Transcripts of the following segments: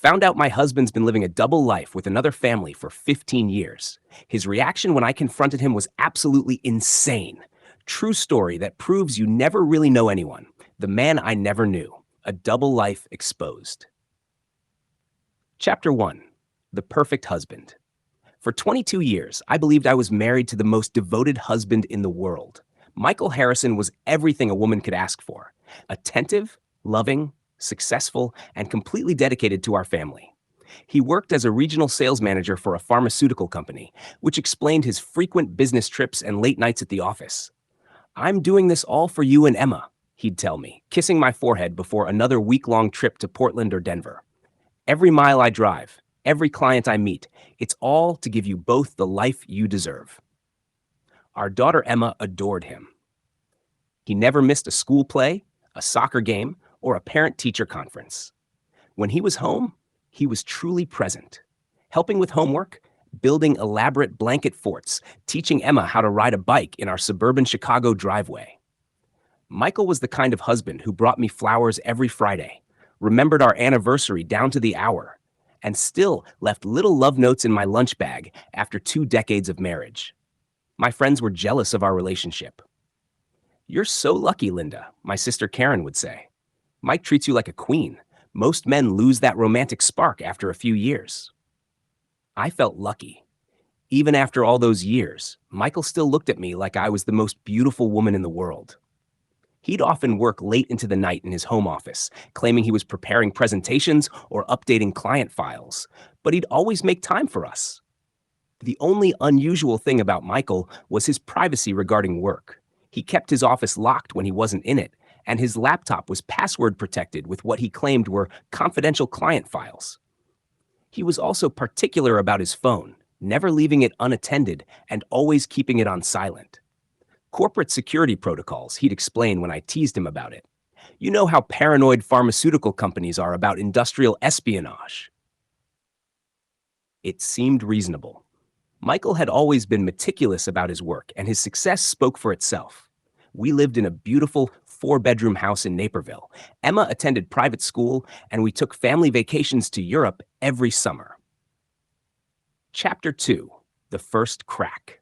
Found out my husband's been living a double life with another family for 15 years. His reaction when I confronted him was absolutely insane. True story that proves you never really know anyone. The man I never knew. A double life exposed. Chapter 1. The Perfect Husband. For 22 years, I believed I was married to the most devoted husband in the world. Michael Harrison was everything a woman could ask for. Attentive, loving, successful, and completely dedicated to our family. He worked as a regional sales manager for a pharmaceutical company, which explained his frequent business trips and late nights at the office. "I'm doing this all for you and Emma," he'd tell me, kissing my forehead before another week-long trip to Portland or Denver. "Every mile I drive, every client I meet, it's all to give you both the life you deserve." Our daughter Emma adored him. He never missed a school play, a soccer game, or a parent-teacher conference. When he was home, he was truly present, helping with homework, building elaborate blanket forts, teaching Emma how to ride a bike in our suburban Chicago driveway. Michael was the kind of husband who brought me flowers every Friday, remembered our anniversary down to the hour, and still left little love notes in my lunch bag after 2 decades of marriage. My friends were jealous of our relationship. "You're so lucky, Linda," my sister Karen would say. "Mike treats you like a queen. Most men lose that romantic spark after a few years." I felt lucky. Even after all those years, Michael still looked at me like I was the most beautiful woman in the world. He'd often work late into the night in his home office, claiming he was preparing presentations or updating client files, but he'd always make time for us. The only unusual thing about Michael was his privacy regarding work. He kept his office locked when he wasn't in it, and his laptop was password protected with what he claimed were confidential client files. He was also particular about his phone, never leaving it unattended and always keeping it on silent. Corporate security protocols, he'd explain when I teased him about it. "You know how paranoid pharmaceutical companies are about industrial espionage." It seemed reasonable. Michael had always been meticulous about his work, and his success spoke for itself. We lived in a beautiful 4-bedroom house in Naperville. Emma attended private school, and we took family vacations to Europe every summer. Chapter 2. The First Crack.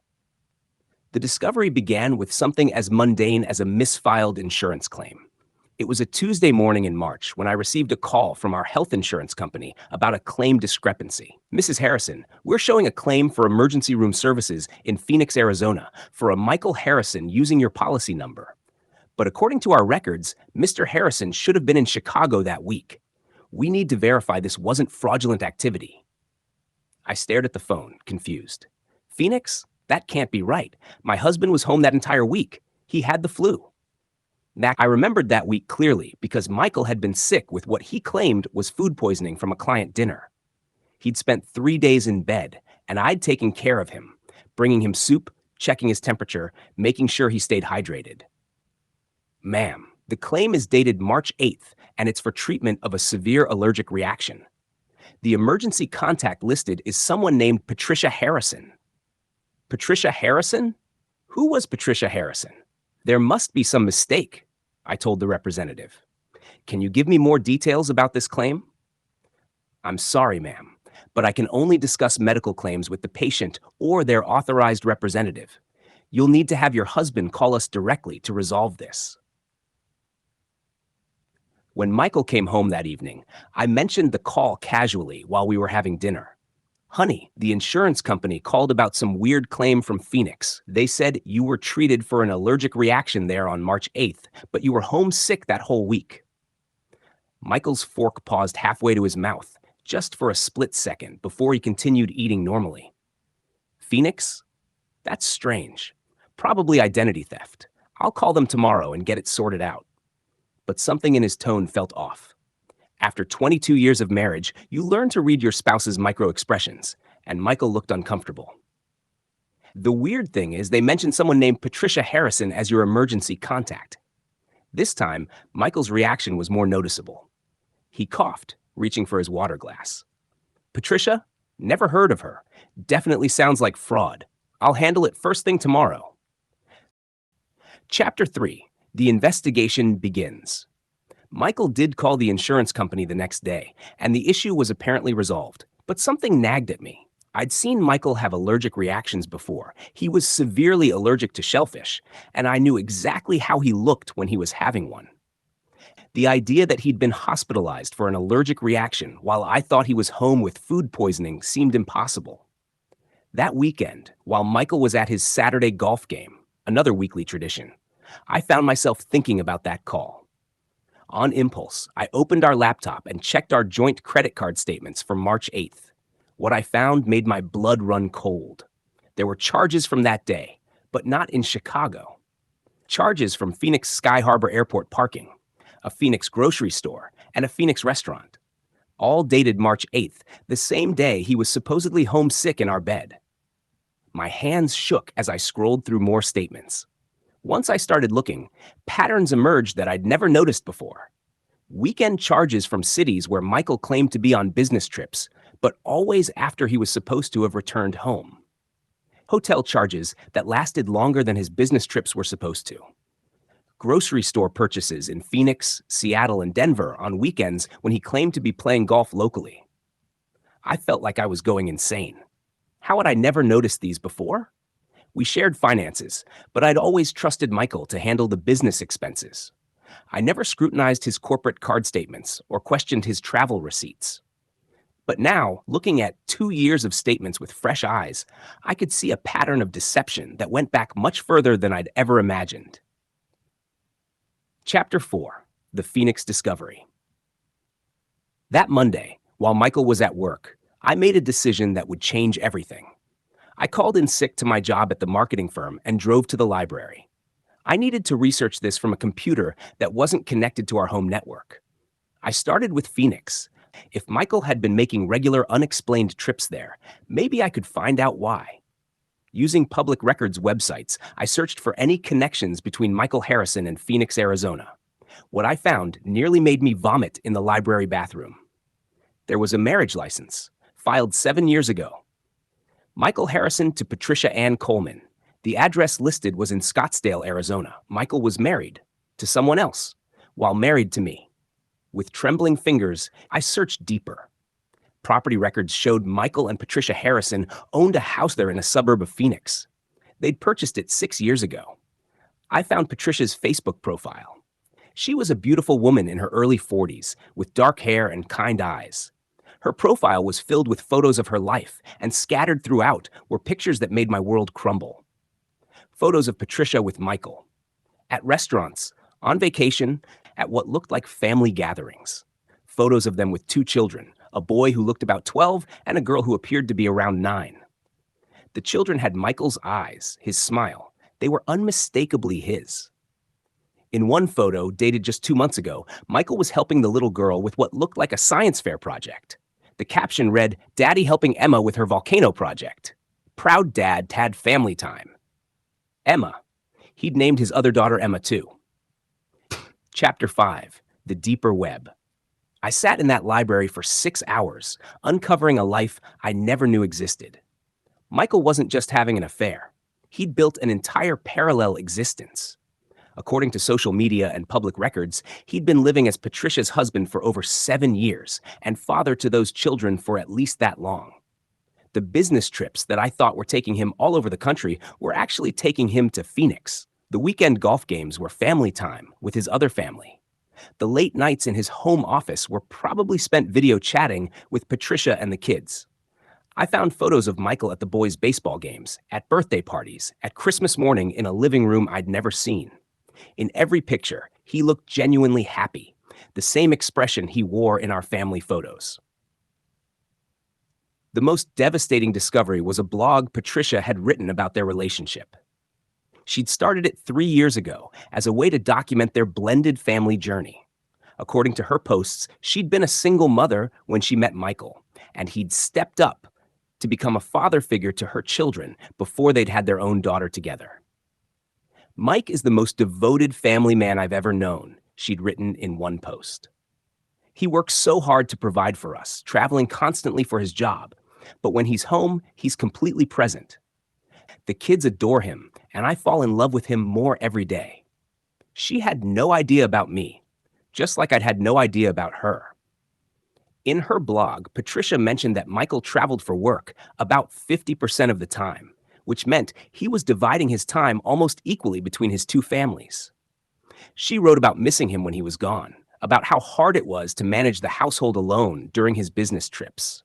The discovery began with something as mundane as a misfiled insurance claim. It was a Tuesday morning in March when I received a call from our health insurance company about a claim discrepancy. "Mrs. Harrison, we're showing a claim for emergency room services in Phoenix, Arizona for a Michael Harrison using your policy number. But according to our records, Mr. Harrison should have been in Chicago that week. We need to verify this wasn't fraudulent activity." I stared at the phone, confused. "Phoenix? That can't be right. My husband was home that entire week. He had the flu." I remembered that week clearly because Michael had been sick with what he claimed was food poisoning from a client dinner. He'd spent 3 days in bed, and I'd taken care of him, bringing him soup, checking his temperature, making sure he stayed hydrated. "Ma'am, the claim is dated March 8th, and it's for treatment of a severe allergic reaction. The emergency contact listed is someone named Patricia Harrison." Patricia Harrison? Who was Patricia Harrison? "There must be some mistake," I told the representative. "Can you give me more details about this claim?" "I'm sorry, ma'am, but I can only discuss medical claims with the patient or their authorized representative. You'll need to have your husband call us directly to resolve this." When Michael came home that evening, I mentioned the call casually while we were having dinner. "Honey, the insurance company called about some weird claim from Phoenix. They said you were treated for an allergic reaction there on March 8th, but you were homesick that whole week." Michael's fork paused halfway to his mouth, just for a split second before he continued eating normally. "Phoenix? That's strange. Probably identity theft. I'll call them tomorrow and get it sorted out." But something in his tone felt off. After 22 years of marriage, you learn to read your spouse's micro-expressions, and Michael looked uncomfortable. "The weird thing is they mentioned someone named Patricia Harrison as your emergency contact." This time, Michael's reaction was more noticeable. He coughed, reaching for his water glass. "Patricia? Never heard of her. Definitely sounds like fraud. I'll handle it first thing tomorrow." Chapter 3. The investigation begins. Michael did call the insurance company the next day, and the issue was apparently resolved. But something nagged at me. I'd seen Michael have allergic reactions before. He was severely allergic to shellfish, and I knew exactly how he looked when he was having one. The idea that he'd been hospitalized for an allergic reaction while I thought he was home with food poisoning seemed impossible. That weekend, while Michael was at his Saturday golf game, another weekly tradition, I found myself thinking about that call. On impulse, I opened our laptop and checked our joint credit card statements for March 8th. What I found made my blood run cold. There were charges from that day, but not in Chicago. Charges from Phoenix Sky Harbor Airport parking, a Phoenix grocery store, and a Phoenix restaurant. All dated March 8th, the same day he was supposedly homesick in our bed. My hands shook as I scrolled through more statements. Once I started looking, patterns emerged that I'd never noticed before. Weekend charges from cities where Michael claimed to be on business trips, but always after he was supposed to have returned home. Hotel charges that lasted longer than his business trips were supposed to. Grocery store purchases in Phoenix, Seattle, and Denver on weekends when he claimed to be playing golf locally. I felt like I was going insane. How had I never noticed these before? We shared finances, but I'd always trusted Michael to handle the business expenses. I never scrutinized his corporate card statements or questioned his travel receipts. But now, looking at 2 years of statements with fresh eyes, I could see a pattern of deception that went back much further than I'd ever imagined. Chapter 4: The Phoenix Discovery. That Monday, while Michael was at work, I made a decision that would change everything. I called in sick to my job at the marketing firm and drove to the library. I needed to research this from a computer that wasn't connected to our home network. I started with Phoenix. If Michael had been making regular unexplained trips there, maybe I could find out why. Using public records websites, I searched for any connections between Michael Harrison and Phoenix, Arizona. What I found nearly made me vomit in the library bathroom. There was a marriage license, filed 7 years ago. Michael Harrison to Patricia Ann Coleman. The address listed was in Scottsdale, Arizona. Michael was married to someone else, while married to me. With trembling fingers, I searched deeper. Property records showed Michael and Patricia Harrison owned a house there in a suburb of Phoenix. They'd purchased it 6 years ago. I found Patricia's Facebook profile. She was a beautiful woman in her early 40s, with dark hair and kind eyes. Her profile was filled with photos of her life, and scattered throughout were pictures that made my world crumble. Photos of Patricia with Michael. At restaurants, on vacation, at what looked like family gatherings. Photos of them with 2 children, a boy who looked about 12 and a girl who appeared to be around 9. The children had Michael's eyes, his smile. They were unmistakably his. In one photo, dated just 2 months ago, Michael was helping the little girl with what looked like a science fair project. The caption read, "Daddy helping Emma with her volcano project. Proud dad had family time." Emma. He'd named his other daughter Emma too. Chapter 5: The Deeper Web. I sat in that library for 6 hours, uncovering a life I never knew existed. Michael wasn't just having an affair. He'd built an entire parallel existence. According to social media and public records, he'd been living as Patricia's husband for over 7 years and father to those children for at least that long. The business trips that I thought were taking him all over the country were actually taking him to Phoenix. The weekend golf games were family time with his other family. The late nights in his home office were probably spent video chatting with Patricia and the kids. I found photos of Michael at the boys' baseball games, at birthday parties, at Christmas morning in a living room I'd never seen. In every picture, he looked genuinely happy, the same expression he wore in our family photos. The most devastating discovery was a blog Patricia had written about their relationship. She'd started it 3 years ago as a way to document their blended family journey. According to her posts, she'd been a single mother when she met Michael, and he'd stepped up to become a father figure to her children before they'd had their own daughter together. "Mike is the most devoted family man I've ever known," she'd written in one post. "He works so hard to provide for us, traveling constantly for his job, but when he's home, he's completely present. The kids adore him, and I fall in love with him more every day." She had no idea about me. just like I'd had no idea about her. In her blog, Patricia mentioned that Michael traveled for work about 50% of the time, which meant he was dividing his time almost equally between his two families. She wrote about missing him when he was gone, about how hard it was to manage the household alone during his business trips.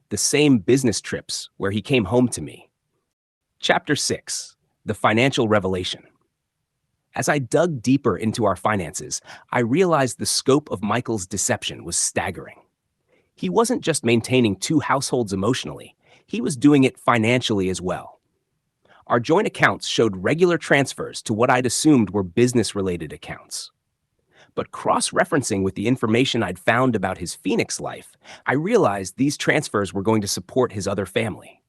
The same business trips where he came home to me. Chapter 6: The Financial Revelation. As I dug deeper into our finances, I realized the scope of Michael's deception was staggering. He wasn't just maintaining two households emotionally, he was doing it financially as well. Our joint accounts showed regular transfers to what I'd assumed were business-related accounts. But cross-referencing with the information I'd found about his Phoenix life, I realized these transfers were going to support his other family.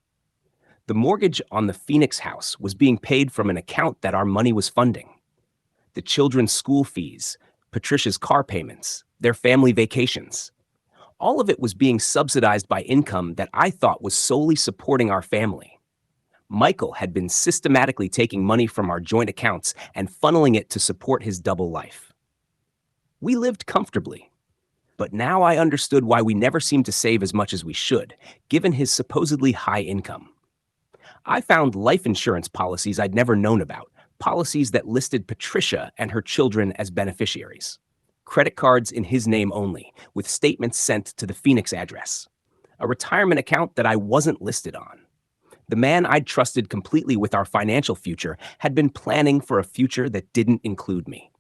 The mortgage on the Phoenix house was being paid from an account that our money was funding. The children's school fees, Patricia's car payments, their family vacations. All of it was being subsidized by income that I thought was solely supporting our family. Michael had been systematically taking money from our joint accounts and funneling it to support his double life. We lived comfortably, but now I understood why we never seemed to save as much as we should, given his supposedly high income. I found life insurance policies I'd never known about, policies that listed Patricia and her children as beneficiaries. Credit cards in his name only, with statements sent to the Phoenix address. A retirement account that I wasn't listed on. The man I'd trusted completely with our financial future had been planning for a future that didn't include me.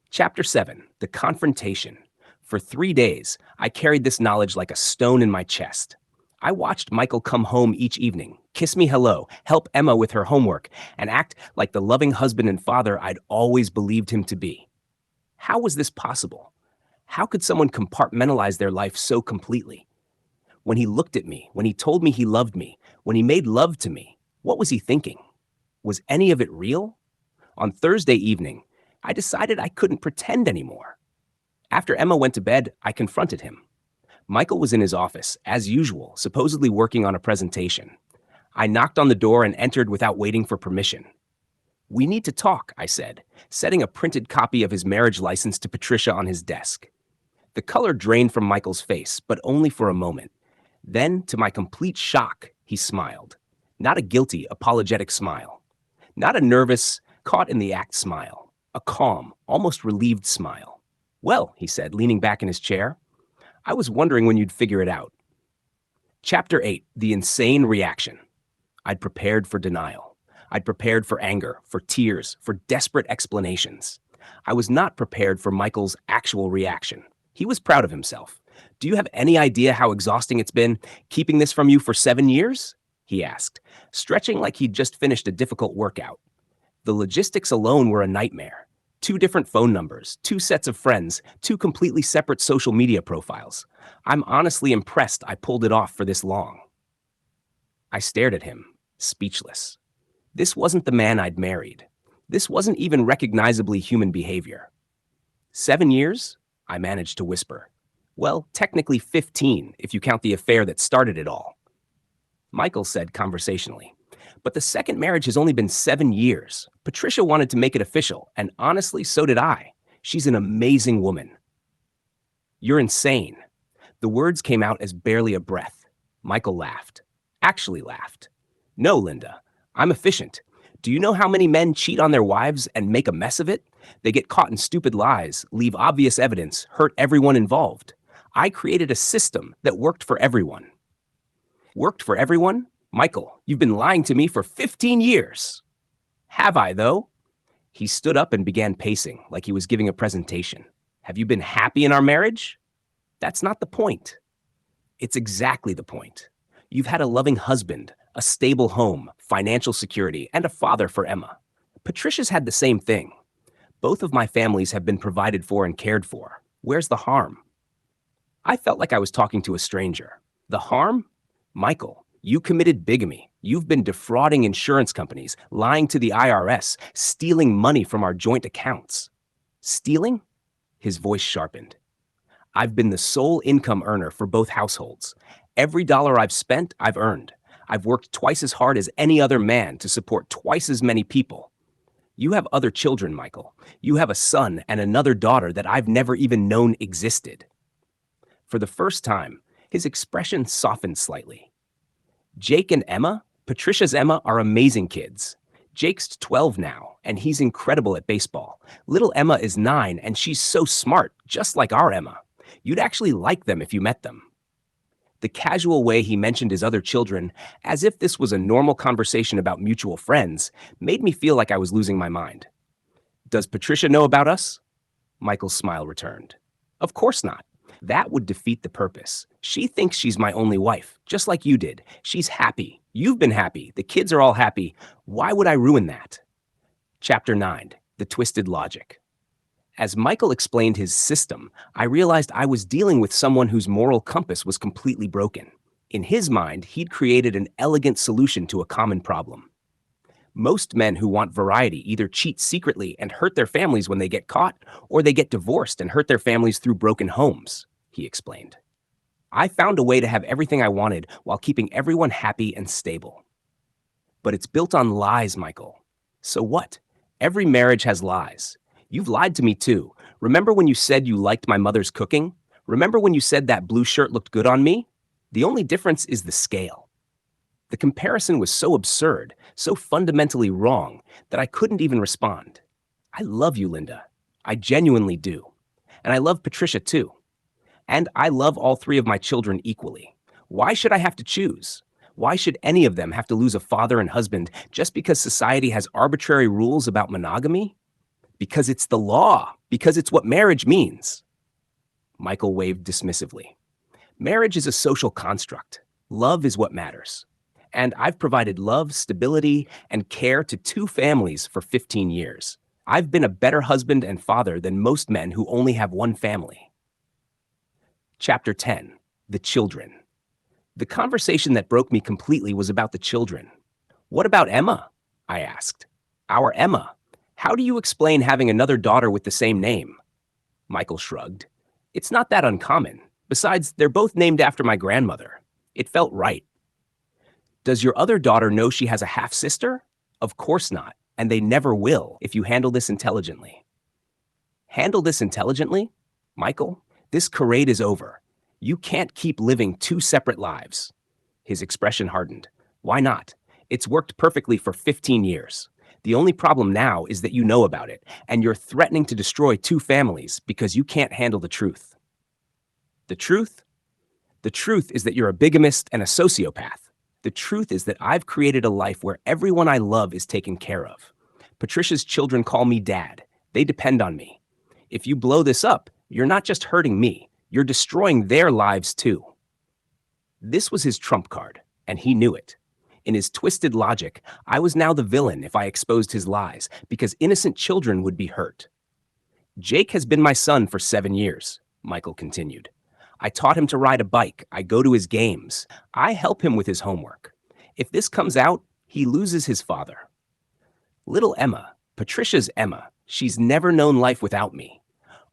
Chapter 7: The Confrontation. For 3 days, I carried this knowledge like a stone in my chest. I watched Michael come home each evening, kiss me hello, help Emma with her homework, and act like the loving husband and father I'd always believed him to be. How was this possible? How could someone compartmentalize their life so completely? When he looked at me, when he told me he loved me, when he made love to me, what was he thinking? Was any of it real? On Thursday evening, I decided I couldn't pretend anymore. After Emma went to bed, I confronted him. Michael was in his office, as usual, supposedly working on a presentation. I knocked on the door and entered without waiting for permission. "We need to talk," I said, setting a printed copy of his marriage license to Patricia on his desk. The color drained from Michael's face, but only for a moment. Then, to my complete shock, he smiled. Not a guilty, apologetic smile. Not a nervous, caught-in-the-act smile. A calm, almost relieved smile. "Well," he said, leaning back in his chair, "I was wondering when you'd figure it out." Chapter 8: The Insane Reaction. I'd prepared for denial. I'd prepared for anger, for tears, for desperate explanations. I was not prepared for Michael's actual reaction. He was proud of himself. "Do you have any idea how exhausting it's been, keeping this from you for 7 years?" he asked, stretching like he'd just finished a difficult workout. The logistics alone were a nightmare. 2 different phone numbers, 2 sets of friends, 2 completely separate social media profiles. I'm honestly impressed I pulled it off for this long. I stared at him, speechless. This wasn't the man I'd married. This wasn't even recognizably human behavior. 7 years? I managed to whisper. Well, technically 15, if you count the affair that started it all. Michael said conversationally. But the second marriage has only been 7 years. Patricia wanted to make it official, and honestly, so did I. She's an amazing woman. You're insane. The words came out as barely a breath. Michael laughed. Actually laughed. No, Linda. I'm efficient. Do you know how many men cheat on their wives and make a mess of it? They get caught in stupid lies, leave obvious evidence, hurt everyone involved. I created a system that worked for everyone. Worked for everyone? Michael, you've been lying to me for 15 years. Have I, though? He stood up and began pacing, like he was giving a presentation. Have you been happy in our marriage? That's not the point. It's exactly the point. You've had a loving husband, a stable home, financial security, and a father for Emma. Patricia's had the same thing. Both of my families have been provided for and cared for. Where's the harm? I felt like I was talking to a stranger. The harm? Michael, you committed bigamy. You've been defrauding insurance companies, lying to the IRS, stealing money from our joint accounts. Stealing? His voice sharpened. I've been the sole income earner for both households. Every dollar I've spent, I've earned. I've worked twice as hard as any other man to support twice as many people. You have other children, Michael. You have a son and another daughter that I've never even known existed. For the first time, his expression softened slightly. Jake and Emma, Patricia's Emma, are amazing kids. Jake's 12 now, and he's incredible at baseball. Little Emma is 9, and she's so smart, just like our Emma. You'd actually like them if you met them. The casual way he mentioned his other children, as if this was a normal conversation about mutual friends, made me feel like I was losing my mind. Does Patricia know about us? Michael's smile returned. Of course not. That would defeat the purpose. She thinks she's my only wife, just like you did. She's happy. You've been happy. The kids are all happy. Why would I ruin that? Chapter 9. The Twisted Logic. As Michael explained his system, I realized I was dealing with someone whose moral compass was completely broken. In his mind, he'd created an elegant solution to a common problem. Most men who want variety either cheat secretly and hurt their families when they get caught, or they get divorced and hurt their families through broken homes, he explained. I found a way to have everything I wanted while keeping everyone happy and stable. But it's built on lies, Michael. So what? Every marriage has lies. You've lied to me too. Remember when you said you liked my mother's cooking? Remember when you said that blue shirt looked good on me? The only difference is the scale. The comparison was so absurd, so fundamentally wrong, that I couldn't even respond. I love you, Linda. I genuinely do. And I love Patricia too. And I love all 3 of my children equally. Why should I have to choose? Why should any of them have to lose a father and husband just because society has arbitrary rules about monogamy? Because it's the law. Because it's what marriage means. Michael waved dismissively. Marriage is a social construct. Love is what matters. And I've provided love, stability, and care to 2 families for 15 years. I've been a better husband and father than most men who only have one family. Chapter 10. The Children. The conversation that broke me completely was about the children. What about Emma? I asked. Our Emma. How do you explain having another daughter with the same name? Michael shrugged. It's not that uncommon. Besides, they're both named after my grandmother. It felt right. Does your other daughter know she has a half-sister? Of course not, and they never will if you handle this intelligently. Handle this intelligently? Michael, this charade is over. You can't keep living 2 separate lives. His expression hardened. Why not? It's worked perfectly for 15 years. The only problem now is that you know about it, and you're threatening to destroy 2 families because you can't handle the truth. The truth? The truth is that you're a bigamist and a sociopath. The truth is that I've created a life where everyone I love is taken care of. Patricia's children call me dad. They depend on me. If you blow this up, you're not just hurting me, you're destroying their lives too. This was his trump card, and he knew it. In his twisted logic, I was now the villain if I exposed his lies, because innocent children would be hurt. Jake has been my son for 7 years, Michael continued. I taught him to ride a bike. I go to his games. I help him with his homework. If this comes out, he loses his father. Little Emma, Patricia's Emma, she's never known life without me.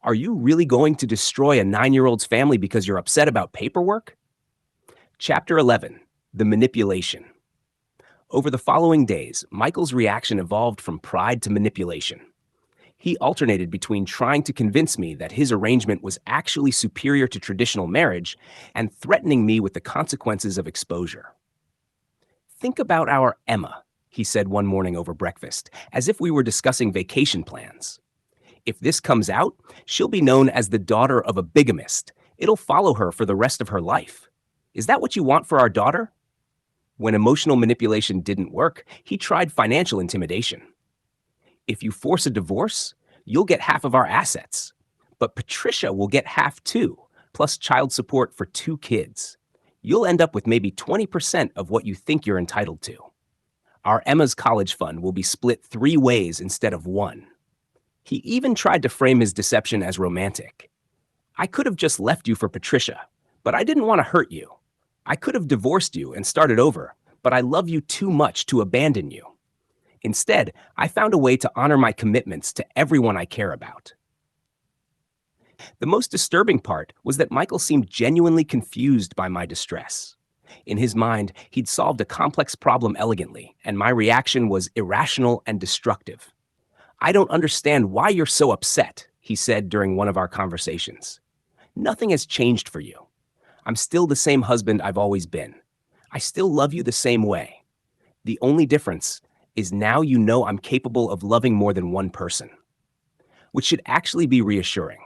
Are you really going to destroy a 9-year-old's family because you're upset about paperwork? Chapter 11. The Manipulation. Over the following days, Michael's reaction evolved from pride to manipulation. He alternated between trying to convince me that his arrangement was actually superior to traditional marriage and threatening me with the consequences of exposure. Think about our Emma, he said one morning over breakfast, as if we were discussing vacation plans. If this comes out, she'll be known as the daughter of a bigamist. It'll follow her for the rest of her life. Is that what you want for our daughter? When emotional manipulation didn't work, he tried financial intimidation. If you force a divorce, you'll get half of our assets. But Patricia will get half too, plus child support for 2 kids. You'll end up with maybe 20% of what you think you're entitled to. Our Emma's college fund will be split 3 ways instead of 1. He even tried to frame his deception as romantic. I could have just left you for Patricia, but I didn't want to hurt you. I could have divorced you and started over, but I love you too much to abandon you. Instead, I found a way to honor my commitments to everyone I care about. The most disturbing part was that Michael seemed genuinely confused by my distress. In his mind, he'd solved a complex problem elegantly, and my reaction was irrational and destructive. I don't understand why you're so upset, he said during one of our conversations. Nothing has changed for you. I'm still the same husband I've always been. I still love you the same way. The only difference is now you know I'm capable of loving more than one person, which should actually be reassuring.